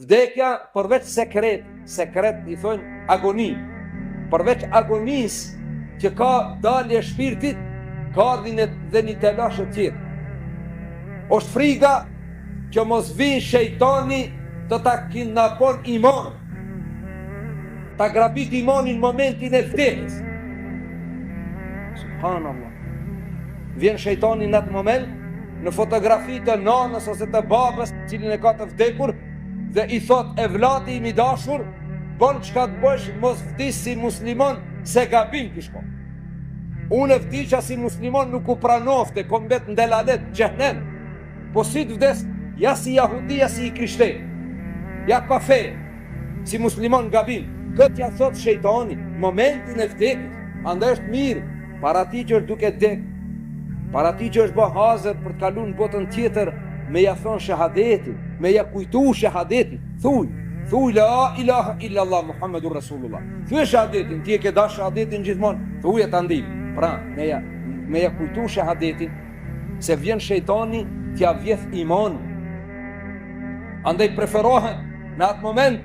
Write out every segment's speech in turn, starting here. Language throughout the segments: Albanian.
Vdekja përveç sekret i thonë agoni. Përveç agonisë që ka dalje shpirtit, ka dhe një telash të tjetër. Është friga që mos vinë shejtani të ta kidnapon iman, ta grabit imanin në momentin e vdekjes. Subhanallah. Vjen shejtani në atë moment, në fotografi të nanës ose të babës, cilin e ka të vdekur, dhe i thot e vlati i mi dashur, bon çka të bësh, mos vdis si muslimon, se gabim kishko. Unë e vdisha si muslimon nuk u pranofte, kom bet në delalet, gjehnem, po si të vdes, ja si jahudia, si i krishterë, ja pa fe, si muslimon gabim. Këtë ja thot shejtani, momentin e vdekjes, andaj është mirë, para ti që është duke dek, para ti që është bë hazër për të kaluar në botën tjetër, me ja thon shahadetin, me ja kujtu shahadetin, thuj la ilaha illallah Muhammedur Rasulullah. Thuaj shahadetin, ti e ke dash shahadetin gjithmonë, thuaj ta ndim. Pra, me ja kujtu shahadetin, se vjen shejtani t'ja vjedh imanin. Andaj preferohet në atë moment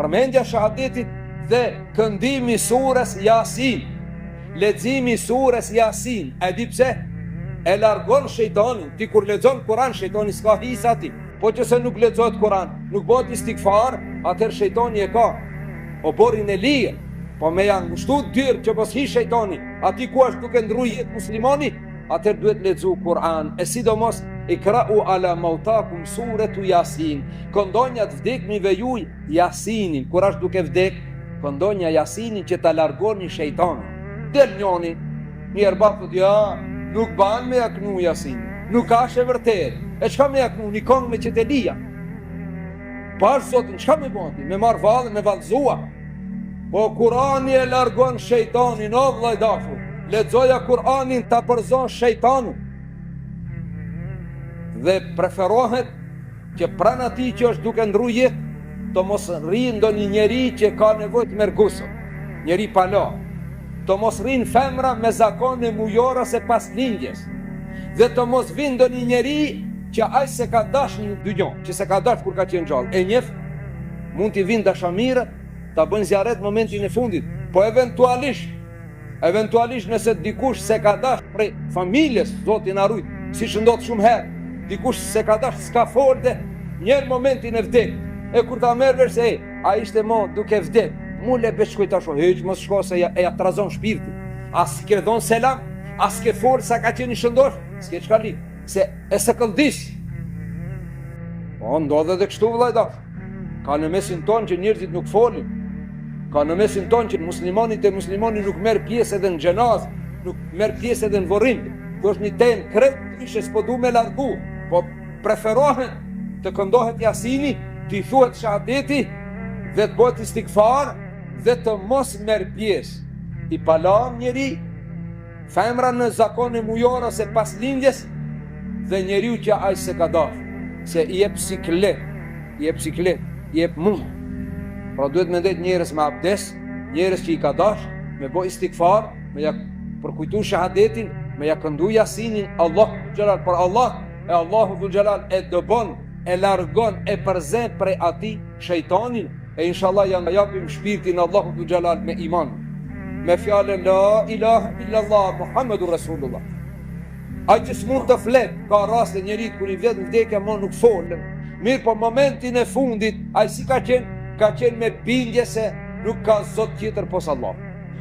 përmendja shahadetit dhe këndimi surës Yasin, leximi surës Yasin. E di pse? E largon shejtanin. Ti kur lexon Kur'an, shejtani s'ka hisa ti. Po që se nuk lexohet Kur'an, nuk bëhet istikfar, atëherë shejtani e ka oborin e lirë. Po me janë ngushtu dyrë që mos hi shejtani, ati ku është duke ndru jetë muslimani, atëherë duhet lexu Kur'an. E sidomos ikra'u ala mautakum suratu Yasin. Këndonja të vdekmive juj Yasinin. Kur është duke vdek, këndonja Yasinin që ta largoni shejtanin. Del njoni, njerë bapët, ja, nuk ban me jaknu Yasin, nuk ashe vërtet. E qka me jaknu, një kong me qetelia. Pash zotin, qka me bati? Me marr valë, me valzua. Po Kurani e largon shejtanin, o vllai dashur. Lexoja Kur'anin ta përzon shejtanin. Dhe preferohet që pranë atij që është duke ndru jetë, të mos rrinë ndonjë njeri që ka nevojë të merr gusl, njeri pala. Të mos rrinë femra me zakone mujore se pas lindjes. Dhe të mos vinë ndonjë njeri që ai se ka dash në dynjë, që se ka dash kur ka qenë gjallë. E njeh, mund t'i vinë dashamirët, ta bëjnë zjarret momentin e fundit, po eventualisht nëse dikush se ka dash prej familjes, Zoti na ruaj, siç ndodh shumë herë, dikush se ka dash s'ka folde, njerë momentin e vdek, e kur ta merr vesh se ai ishte mo duke vdek, mu le beshkoj tash, hiç mos shko se ja trazon shpirtin. As ke dhon selam, as ke fol sa ka qenë shëndosh, s'ke çka li, se e se këldis. Po ndodhe dhe kështu vllai dash. Ka në mesin ton që njerëzit nuk folin. Ka në mesin ton që muslimanit e muslimani nuk merr pjesë edhe në xhenaz, nuk merr pjesë edhe në vorrim. Kjo është një temë krejt ishe s'po du me largu, po preferohet të këndohet Yasini, t'i thuhet shahadeti dhe të bëhet istikfar dhe të mos merr pjesë. I palam njeri, femra në zakone mujore se pas lindjes, dhe njeriu që ai se ka dash, se i jep siklet, i jep mund. Pra duhet me ndet njerëz me abdes, njerëz që i ka dash, me bo istikfar, me ja përkujtu shahadetin, me ja këndu Yasinin, Allahu Gjelal, për Allah, e Allahu Dhul Gjelal e dëbon, e largon, e përzen prej ati shejtanin, e inshallah janë japim shpirtin Allahu Dhul Gjelal me iman, me fjallën la ilaha illallah Muhammedur Rasulullah. Ai që s'mund të flet, ka raste njerit kur i vjet në vdekja mo nuk folën. Mirë, po momentin e fundit, ai si ka qenë me bindje se nuk ka zot tjetër pos Allah.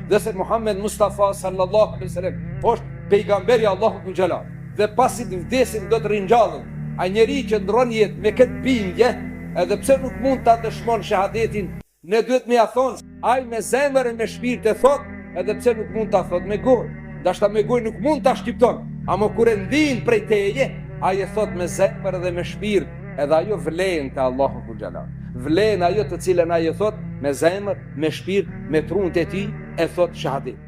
Dhe se Muhammed Mustafa sallallahu alaihi wasallam është pejgamberi Allahu Dhul Gjelal. Dhe pasi të vdesin do të ringjallën. Ai njeri që ndron jetë me këtë bindje, edhe pse nuk mund ta dëshmon shahadetin, ne duhet me ja thonë, ai me zemër e me shpirt e thot, edhe pse nuk mund ta thot me gojë. Dashka me gojë nuk mund ta shqipton. Amo kur e ndin prej teje, ai e thot me zemër dhe me shpirt, edhe ajo vlen te Allahu Dhul Gjelal. Vlen ajo të cilën ai e thot me zemër, me shpirt, me trunë e tij, e thot shahadet.